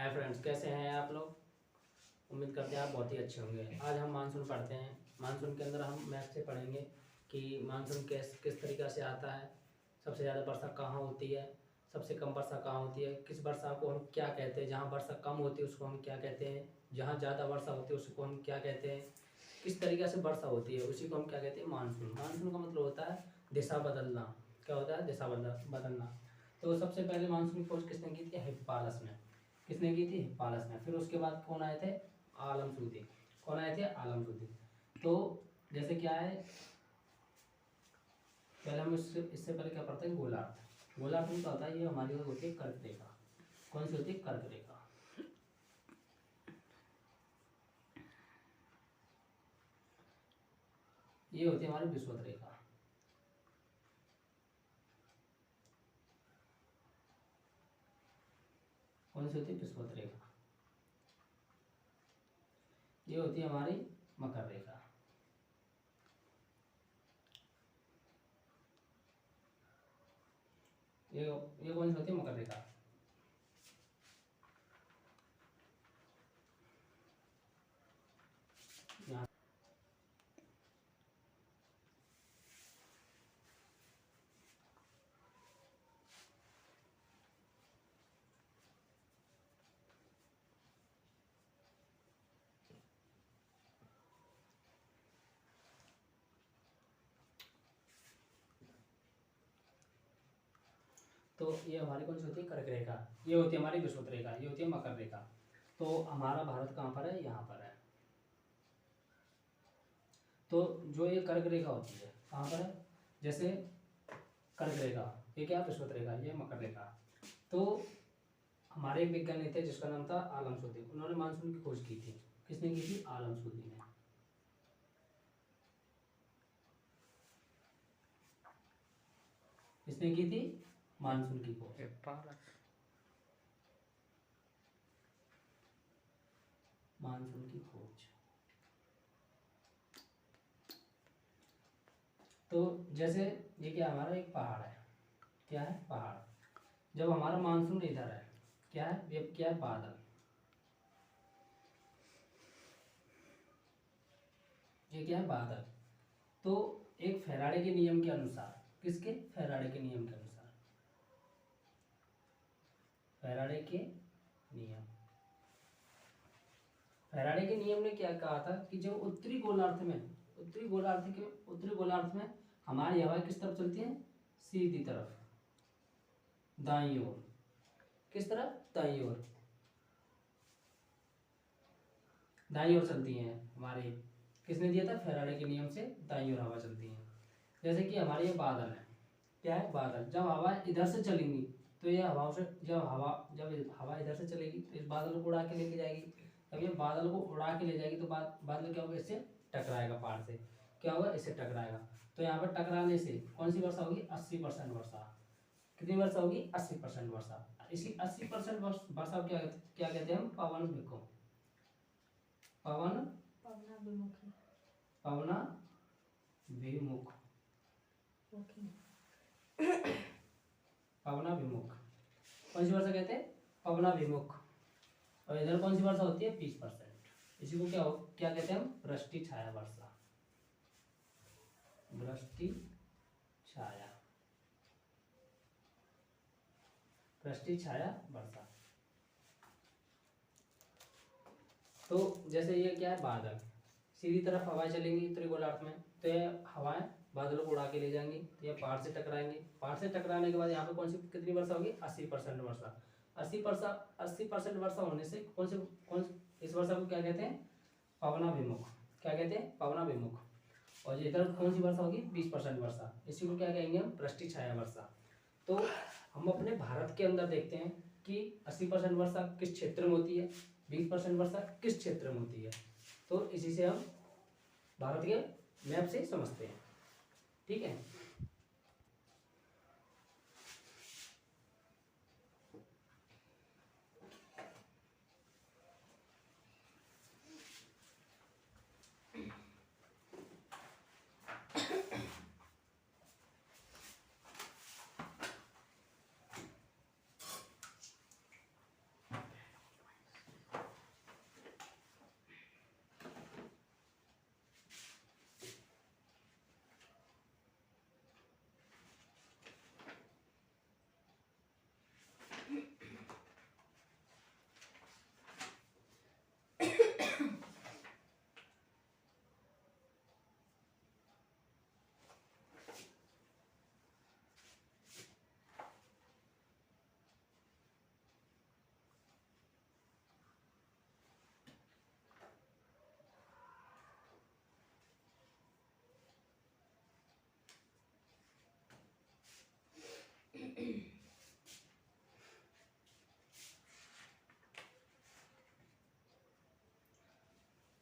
Hi friends, कैसे हैं आप लोग। उम्मीद करते हैं आप बहुत ही अच्छे होंगे। आज हम मानसून पढ़ते हैं। मानसून के अंदर हम मैथ से पढ़ेंगे कि मानसून किस तरीक़ा से आता है, सबसे ज़्यादा वर्षा कहाँ होती है, सबसे कम वर्षा कहाँ होती है, किस वर्षा को हम क्या कहते हैं, जहाँ वर्षा कम होती है उसको हम क्या कहते हैं, जहाँ ज़्यादा वर्षा होती है उसको हम क्या कहते हैं, किस तरीक़े से वर्षा होती है उसी को हम क्या कहते हैं, मानसून। मानसून का मतलब होता है दिशा बदलना। क्या होता है? दिशा बदलना। तो सबसे पहले मानसून की खोज किसने की थी? हिप्पालस ने। किसने की थी? हिप्पालस ने। फिर उसके बाद कौन आए थे? आलमसूदी। कौन आए थे? आलमसूदी। तो जैसे क्या है, पहले हम इससे पहले क्या पढ़ते हैं? गोलार्ध। गोलार्ध में क्या होता है? ये हमारी होती है कर्क रेखा। कौन सी होती है? कर्क रेखा। ये होती है हमारी विषुवत रेखा। कौन सी होती है? विषुवत रेखा। ये होती है हमारी मकर रेखा। ये कौन सी होती है? मकर रेखा। यहाँ तो ये हमारी कौन सी होती है? कर्क रेखा। ये होती है हमारी विषुवत रेखा। ये होती है मकर रेखा। तो हमारा भारत कहाँ पर है? यहाँ पर है। तो जो ये कर्क रेखा होती है कहाँ पर है? जैसे कर्क रेखा, ये क्या? विषुवत रेखा, ये मकर रेखा। तो हमारे एक वैज्ञानिक थे जिसका नाम था आलमसूदी। उन्होंने मानसून की खोज की थी। किसने की थी? आलमसूदी ने। किसने की थी? मानसून की खोज। मानसून की खोज। तो जैसे ये क्या हमारा एक पहाड़ है। क्या है? पहाड़। जब हमारा मानसून इधर है, क्या है? ये क्या है? बादल। ये क्या है? बादल। तो एक फैराडे के नियम के अनुसार, किसके? फैराडे के नियम के अनुसार, फैराडे के नियम। फैराडे के नियम ने क्या कहा था कि जो उत्तरी गोलार्ध में, उत्तरी गोलार्ध में हमारी हवाएं किस तरफ चलती हैं? सीधी तरफ, दाईं ओर। किस तरफ? दाईं ओर। दाईं ओर चलती हैं हमारे। किसने दिया था? फैराडे के नियम से दाईं ओर हवा चलती है। जैसे कि हमारे ये बादल है। क्या है? बादल। जब हवा इधर से चलेंगी तो ये हवाओं से, जब हवा इधर से चलेगी तो इस बादल को उड़ा के लेके जाएगी। जब ये बादल को उड़ा के ले जाएगी तो बादल क्या होगा? इससे टकराएगा, पहाड़ से। क्या होगा? इससे टकराएगा। तो यहाँ पर टकराने से कौन सी वर्षा होगी? 80% वर्षा। कितनी वर्षा होगी? 80% वर्षा। इसी 80% वर्षा को क्या कहते हैं हम? पवन विमुख। पवनाभिमुख। पवनाभिमुख। कौन सी वर्षा कहते हैं? पवनाभिमुख। और इधर कौन सी वर्षा होती है? 20%। इसी को क्या कहते हैं हम? वृष्टि छाया वर्षा। वृष्टि छाया, वृष्टि छाया वर्षा। तो जैसे ये क्या है? बादल। सीधी तरफ हवाएं चलेंगी उत्तरी गोलार्ध में, तो ये हवाएं बादलों को उड़ा के ले जाएंगी, तो ये पहाड़ से टकराएंगे। पहाड़ से टकराने के बाद यहाँ पे कौन सी कितनी वर्षा होगी? 80% वर्षा। 80% वर्षा होने से इस वर्षा को क्या कहते हैं? पवनाभिमुख। क्या कहते हैं? पवनाभिमुख। और इधर कौन सी वर्षा होगी? 20% वर्षा। इसी को क्या कहेंगे हम? वृष्टि छाया वर्षा। तो हम अपने भारत के अंदर देखते हैं कि 80% वर्षा किस क्षेत्र में होती है, 20% वर्षा किस क्षेत्र में होती है। तो इसी से हम भारत के मैप से समझते हैं। ठीक है।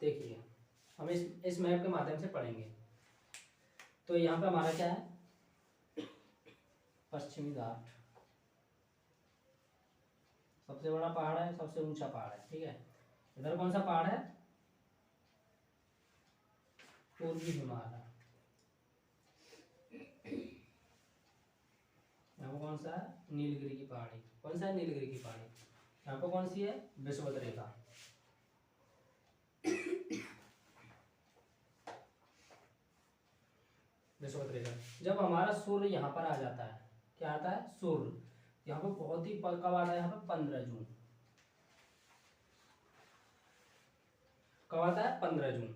देखिए हम इस मैप के माध्यम से पढ़ेंगे। तो यहाँ पे हमारा क्या है, पश्चिमी घाट सबसे बड़ा पहाड़ है, सबसे ऊंचा पहाड़ है, ठीक है। इधर कौन सा पहाड़ है, पूर्वी हिमालय। यहाँ पर कौन सा है, नीलगिरी की पहाड़ी। कौन सा है, नीलगिरी की पहाड़ी। यहाँ पर कौन सी है, विषुवत रेखा। जब हमारा सूर्य यहाँ पर आ जाता है, क्या आता है, सूर्य यहाँ पर बहुत ही कब आता है, यहाँ पर 15 जून। कब आता है, 15 जून।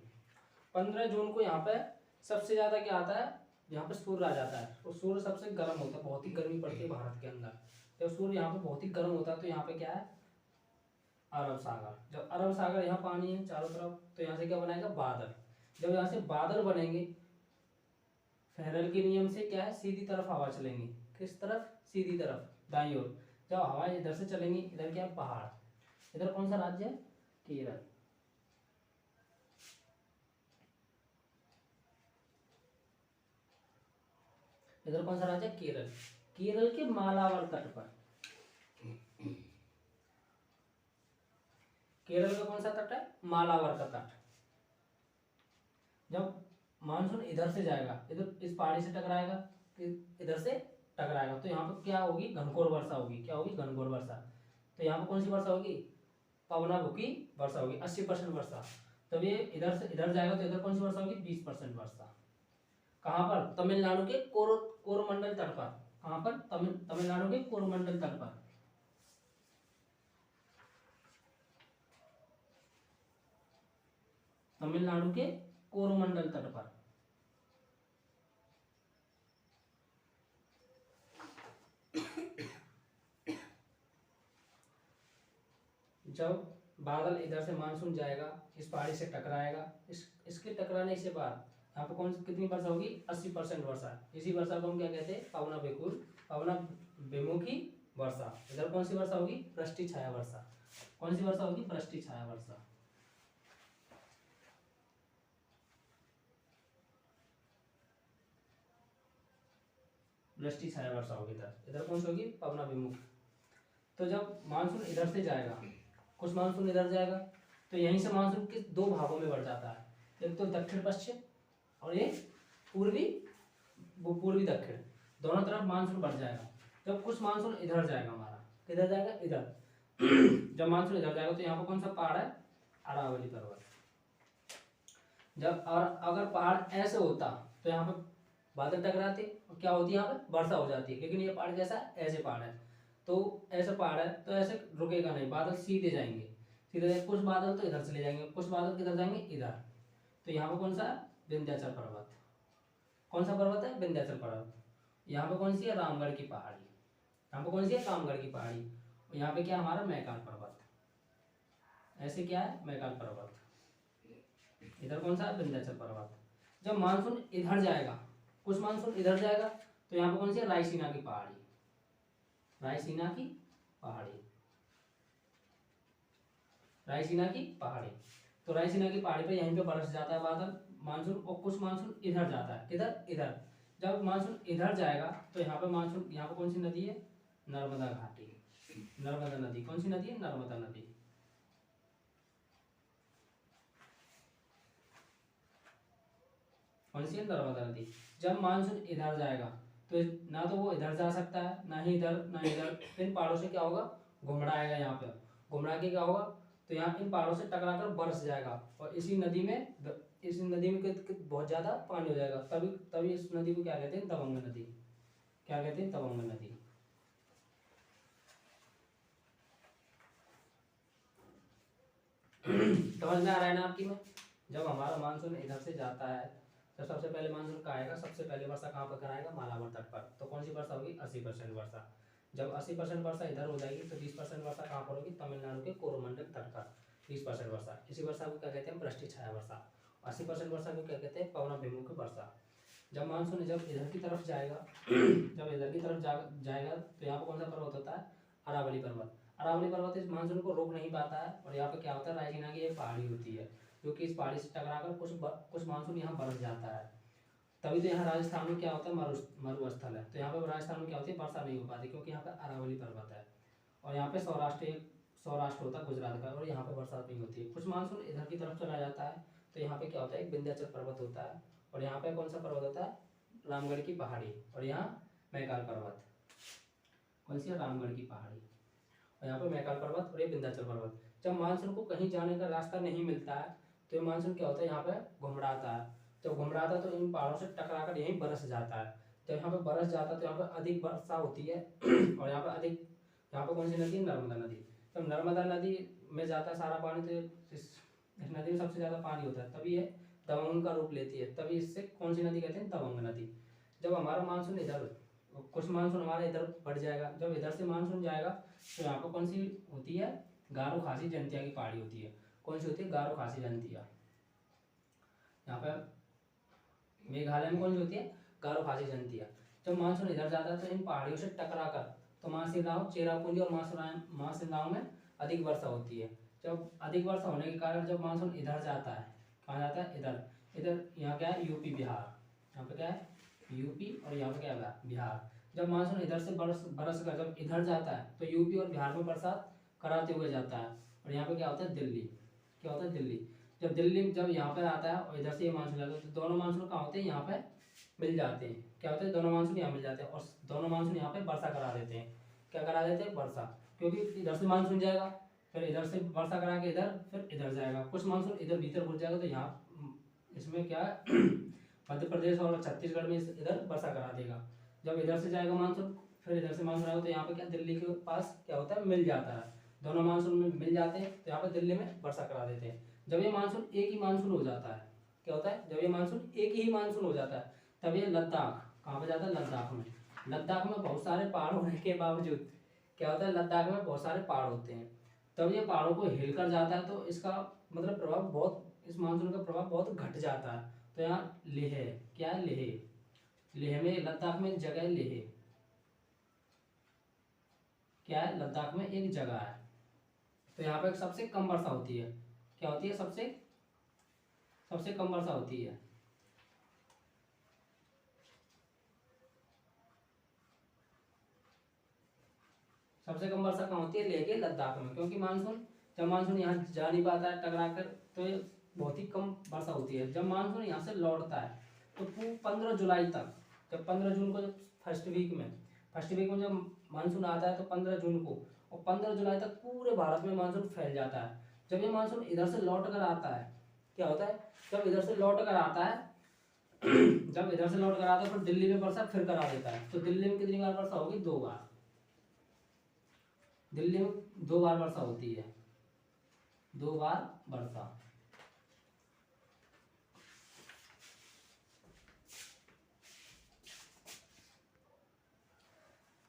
15 जून को यहाँ पे सबसे ज्यादा क्या आता है, यहाँ पे सूर्य आ जाता है। और सूर्य सबसे गर्म होता है, बहुत ही गर्मी पड़ती है भारत के अंदर। जब सूर्य यहाँ पे बहुत ही गर्म होता है तो यहाँ पे क्या है, अरब सागर। जब अरब सागर यहाँ पानी है चारों तरफ, तो यहाँ से क्या बनाएगा, बादल। जब यहाँ से बादल बनेंगे, फेरेल के नियम से क्या है, सीधी तरफ हवा चलेंगी। किस तरफ, सीधी तरफ, दाईं ओर। जब हवा इधर से चलेंगी, इधर क्या है, पहाड़। इधर कौन सा राज्य है, केरल। इधर कौन सा राज्य है, केरल। केरल के मालाबार तट पर, केरल का कौन सा तट है, मालाबार का तट। जब मानसून इधर से जाएगा, इधर इस पहाड़ी से टकराएगा, इधर से टकराएगा, तो यहाँ पर क्या होगी, घनघोर वर्षा होगी। क्या होगी, घनघोर वर्षा। तो यहाँ पर कौन सी वर्षा होगी, पवनाभुकी वर्षा होगी, 80% वर्षा। तब ये इधर से इधर जाएगा तो इधर कौन सी वर्षा होगी, 20% वर्षा। कहाँ पर, तमिलनाडु के कोरोमंडल तट पर। कहाँ पर, तमिलनाडु के कोरोमंडल तट पर। तमिलनाडु के कोरोमंडल तट पर। जब बादल इधर से मानसून जाएगा, इस पहाड़ी से टकराएगा, इसके टकराने से बाद यहाँ पर कौन सी कितनी वर्षा होगी, 80% वर्षा। इसी वर्षा को हम क्या कहते हैं, पवनाभिमुखी वर्षा। इधर कौन सी वर्षा होगी, पृष्ठी छाया वर्षा। कौन सी वर्षा होगी, पृष्ठी छाया वर्षा। पृष्ठी छाया वर्षा होगी इधर कौन सी होगी, पवनाभिमुख। तो जब मानसून इधर से जाएगा, कुछ मानसून इधर जाएगा, तो यहीं से मानसून के दो भागों में बढ़ जाता है। एक तो दक्षिण पश्चिम और ये पूर्वी दक्षिण, दोनों तरफ मानसून बढ़ जाएगा। जब कुछ मानसून इधर जाएगा, हमारा किधर जाएगा, इधर। जब मानसून इधर जाएगा तो यहाँ पर कौन सा पहाड़ है, अरावली पर्वत। जब और अगर पहाड़ ऐसे होता तो यहाँ पर बादल टकराते और क्या होती है, यहाँ पर वर्षा हो जाती है। लेकिन ये पहाड़ कैसा है, ऐसे पहाड़ है, तो ऐसा पहाड़ है तो ऐसे रुकेगा नहीं, बादल सीधे जाएंगे, सीधे जाएंगे। कुछ बादल तो इधर चले जाएंगे, कुछ बादल किधर जाएंगे, इधर। तो यहाँ पर कौन सा, विंध्याचल पर्वत। कौन सा पर्वत है, विंध्याचल पर्वत। यहाँ पे कौन सी है, रामगढ़ की पहाड़ी। यहाँ पे कौन सी है, रामगढ़ की पहाड़ी। और यहाँ पे क्या हमारा, मैकान पर्वत। ऐसे क्या है, मैकान पर्वत। इधर कौन सा है, विंध्याचल पर्वत। जब मानसून इधर जाएगा, कुछ मानसून इधर जाएगा, तो यहाँ पे कौन सी है, रायसीना की पहाड़ी। रायसीना की पहाड़ी, रायसीना की पहाड़ी। तो रायसीना की पहाड़ी पे यहीं पे बरस जाता है बादल मानसून। और कुछ मानसून इधर जाता है, किधर, इधर। जब मानसून इधर जाएगा तो यहाँ पे मानसून, यहाँ पे कौन सी नदी है, नर्मदा घाटी, नर्मदा नदी। कौन सी नदी है, नर्मदा नदी। कौन सी है, नर्मदा नदी। जब मानसून इधर जाएगा तो ना तो वो इधर जा सकता है, ना ही इधर, ना इधर। इन पहाड़ों से क्या होगा, घुमड़ाएगा। यहाँ पे घुमड़ा के क्या होगा, तो यहाँ इन पहाड़ों से टकराकर बरस जाएगा और इसी नदी में बहुत ज्यादा पानी हो जाएगा। तभी तभी इस नदी को क्या कहते हैं, तवांग नदी। क्या कहते हैं, तवांग नदी। समझ में आ रहा है ना आपकी में। जब हमारा मानसून इधर से जाता है तो सबसे पहले मानसून कहाँ आएगा, सबसे पहले वर्षा कहाँ पर कराएगा, मालाबार तट पर। तो कौन सी वर्षा होगी, 80% वर्षा। जब 80% वर्षा इधर हो जाएगी तो 20% वर्षा कहाँ पर होगी, तमिलनाडु के कोरोमंडल तट पर। 20% वर्षा, इसी वर्षा को क्या कहते हैं, पृष्ठी छाया वर्षा। 80% वर्षा को क्या कहते हैं, पवनाभिमुखी वर्षा। जब मानसून जब इधर की तरफ जाएगा जब इधर की तरफ जाएगा तो यहाँ पर कौन सा पर्वत होता है, अरावली पर्वत। अरावली पर्वत इस मानसून को रोक नहीं पाता है और यहाँ पे क्या होता है, रायसीना की एक पहाड़ी होती है। जो कि इस पहाड़ी से टकराकर कुछ मानसून यहाँ बरस जाता है। तभी तो यहाँ राजस्थान में क्या होता है, मरुस्थल है, तो यहाँ पे राजस्थान में क्या होती है, वर्षा नहीं हो पाती, क्योंकि यहाँ पे अरावली पर्वत है। और यहाँ पे सौराष्ट्र होता है गुजरात का, और यहाँ पे बरसात नहीं होती है। कुछ मानसून इधर की तरफ चला जाता है, तो यहाँ पे क्या होता है, एक विंध्याचल पर्वत होता है, और यहाँ पे कौन सा पर्वत होता है, रामगढ़ की पहाड़ी, और यहाँ मैकाल पर्वत। कौन सी है, रामगढ़ की पहाड़ी, और यहाँ पे मैकाल पर्वत और ये विंध्याचल पर्वत। जब मानसून को कहीं जाने का रास्ता नहीं मिलता है, तो ये मानसून क्या होता है, यहाँ पे घुमड़ाता है। जब घुमड़ाता है तो इन पहाड़ों से टकराकर यहीं बरस जाता है। जब यहाँ पे बरस जाता है तो यहाँ पे अधिक वर्षा होती है और यहाँ पे कौन सी नदी है, नर्मदा नदी। जब नर्मदा नदी में जाता है सारा पानी, तो इस नदी में सबसे ज़्यादा पानी होता है, तभी ये दबंग का रूप लेती है, तभी इससे कौन सी नदी कहते हैं, दबंग नदी। जब हमारा मानसून इधर, कुछ मानसून हमारा इधर बढ़ जाएगा, जब इधर से मानसून जाएगा तो यहाँ पर कौन सी होती है, गारो खासी जंतिया की पहाड़ी होती है। कौन सी होती है, गारो खासी जंतिया। यहाँ पे मेघालय में कौन सी होती है, गारो खासी जंतिया। जब मानसून इधर जाता है तो इन पहाड़ियों से टकराकर तो मासिनराव, चेरापूंजी और मासिनराव में अधिक वर्षा होती है। जब अधिक वर्षा होने के कारण जब मानसून इधर जाता है, कहाँ जाता है, इधर इधर यहाँ क्या है, यूपी बिहार, यहाँ पे क्या है, यूपी, और यहाँ पे क्या है, बिहार। जब मानसून इधर से बरस कर जब इधर जाता है तो यूपी और बिहार में बरसात कराते हुए जाता है, और यहाँ पे क्या होता है, दिल्ली, क्या होता है, दिल्ली। जब यहाँ पर आता है और इधर से ये मानसून आता है, तो दोनों मानसून कहाँ होते हैं, यहाँ पे मिल जाते हैं। क्या होता है, दोनों मानसून यहाँ मिल जाते हैं, और दोनों मानसून यहाँ पे वर्षा करा देते हैं। क्या करा देते हैं, वर्षा, क्योंकि इधर से मानसून जाएगा, फिर इधर से वर्षा करा के इधर, फिर इधर जाएगा। कुछ मानसून इधर भीतर घुस जाएगा, तो यहाँ इसमें क्या है मध्य प्रदेश और छत्तीसगढ़ में इधर वर्षा करा देगा। जब इधर से जाएगा मानसून, फिर इधर से मानसून आएगा, तो यहाँ पे क्या, दिल्ली के पास क्या होता है, मिल जाता है। दोनों मानसून में मिल जाते हैं, तो यहाँ पे दिल्ली में वर्षा करा देते हैं। जब ये मानसून एक ही मानसून हो जाता है, क्या होता है, जब ये मानसून एक ही मानसून हो जाता है, तब ये लद्दाख, कहाँ पे जाता है, लद्दाख में। लद्दाख में बहुत सारे पहाड़ होने के बावजूद क्या होता है, लद्दाख में बहुत सारे पहाड़ होते हैं, तब ये पहाड़ों को हिल कर जाता है, तो इसका मतलब प्रभाव बहुत, इस मानसून का प्रभाव बहुत घट जाता है। तो यहाँ लेह, क्या है, लेह में, लद्दाख में जगह है लेह, क्या है, लद्दाख में एक जगह है। तो यहाँ पे सबसे कम वर्षा होती है, क्या होती है, सबसे कम वर्षा होती है। सबसे कम वर्षा कहाँ होती है, लेह के लद्दाख में, क्योंकि जब मानसून यहाँ जा नहीं पाता है टकरा कर, तो ये बहुत ही कम वर्षा होती है। जब मानसून यहाँ से लौटता है तो 15 जुलाई तक, जब 15 जून को, जब फर्स्ट वीक में जब मानसून आता है, तो 15 जून को और 15 जुलाई तक पूरे भारत में मानसून फैल जाता है। जब ये मानसून इधर से लौट कर आता है, क्या होता है, जब इधर से लौट कर आता है फिर दिल्ली में वर्षा फिर करा देता है। तो दिल्ली में कितनी बार वर्षा होगी, 2 बार। दिल्ली में 2 बार वर्षा होती है, 2 बार वर्षा।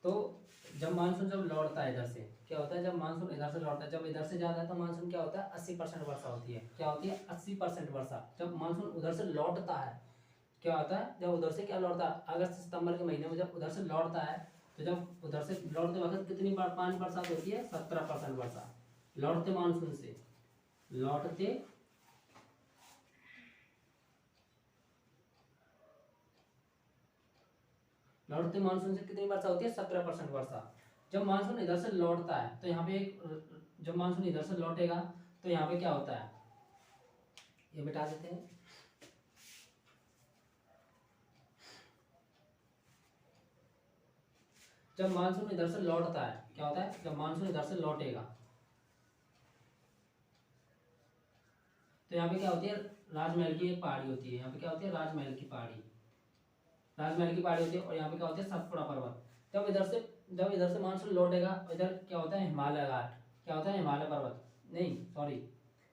तो जब मानसून जब लौटता है इधर से, क्या होता है, जब मानसून इधर से लौटता है, जब इधर से जाता है तो मानसून क्या होता है, 80% वर्षा होती है। क्या होती है, 80% वर्षा। जब मानसून उधर से लौटता है, क्या होता है, जब उधर से क्या लौटता है, अगस्त सितंबर के महीने में जब उधर से लौटता है, तो जब उधर से लौटते वक्त कितनी बार पानी बरसात होती है, 17% वर्षा। लौटते मानसून से, लौटते मानसून से कितनी वर्षा होती है, 17% वर्षा। जब मानसून इधर से लौटता है तो यहाँ पे जब मानसून इधर से लौटेगा तो यहाँ पे क्या होता है, ये मिटा देते हैं। जब मानसून इधर से लौटता है, क्या होता है, जब मानसून इधर से लौटेगा तो यहाँ पे क्या होती है, राजमहल की एक पहाड़ी होती है। यहाँ पे क्या होती है, राजमहल की पहाड़ी होती है। और यहाँ पे क्या होती है, सतपुड़ा पर्वत। जब इधर से मानसून लौटेगा, इधर क्या होता है, हिमालय घाट, क्या होता है, हिमालय पर्वत, नहीं सॉरी,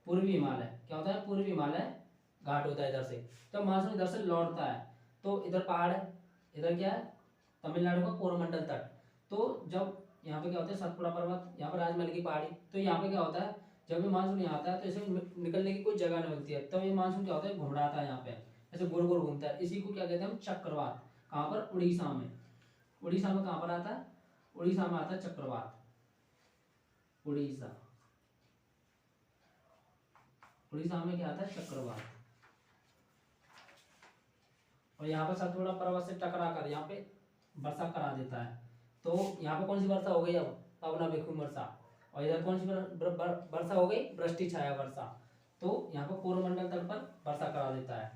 पूर्वी हिमालय, क्या होता है, पूर्वी हिमालय घाट होता है इधर से। जब मानसून इधर से लौटता है तो इधर पहाड़ है, इधर क्या है, तमिलनाडु का कोरोमंडल तट। तो जब यहाँ पे क्या होता है, सतपुड़ा पर्वत, यहाँ पर राजमहल की पहाड़ी। तो यहाँ पे क्या होता है, जब ये मानसून यहाँ आता है तो इसे निकलने की कोई जगह नहीं मिलती है, तब ये मानसून क्या होता है, घुमड़ाता है, यहाँ पे ऐसे गोल गोल घूमता है। इसी को क्या कहते हैं हम, चक्रवात। कहाँ पर, उड़ीसा में। उड़ीसा में कहाँ पर आता है, उड़ीसा में आता है उड़ीसा में क्या आता है चक्रवात। और यहाँ पर सतपुड़ा पर्वत से टकरा कर यहाँ पे वर्षा करा देता है। तो यहाँ पे कौन सी वर्षा हो गई, अब अवनाभिमुख वर्षा। और इधर कौन सी वर्षा हो गई, वृष्टि छाया वर्षा। तो यहाँ पर पूर्व मंडल तट पर वर्षा करा देता है।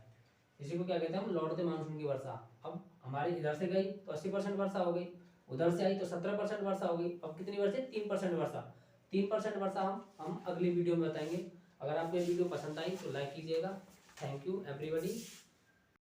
इसी को क्या कहते हैं हम, लौटते मानसून की वर्षा। अब हमारी इधर से गई तो 80% वर्षा हो गई, उधर से आई तो 17% वर्षा हो गई। अब कितनी वर्षा, 3% वर्षा। 3% वर्षा हम अगली वीडियो में बताएंगे। अगर आपको ये वीडियो पसंद आई तो लाइक कीजिएगा। Thank you everybody.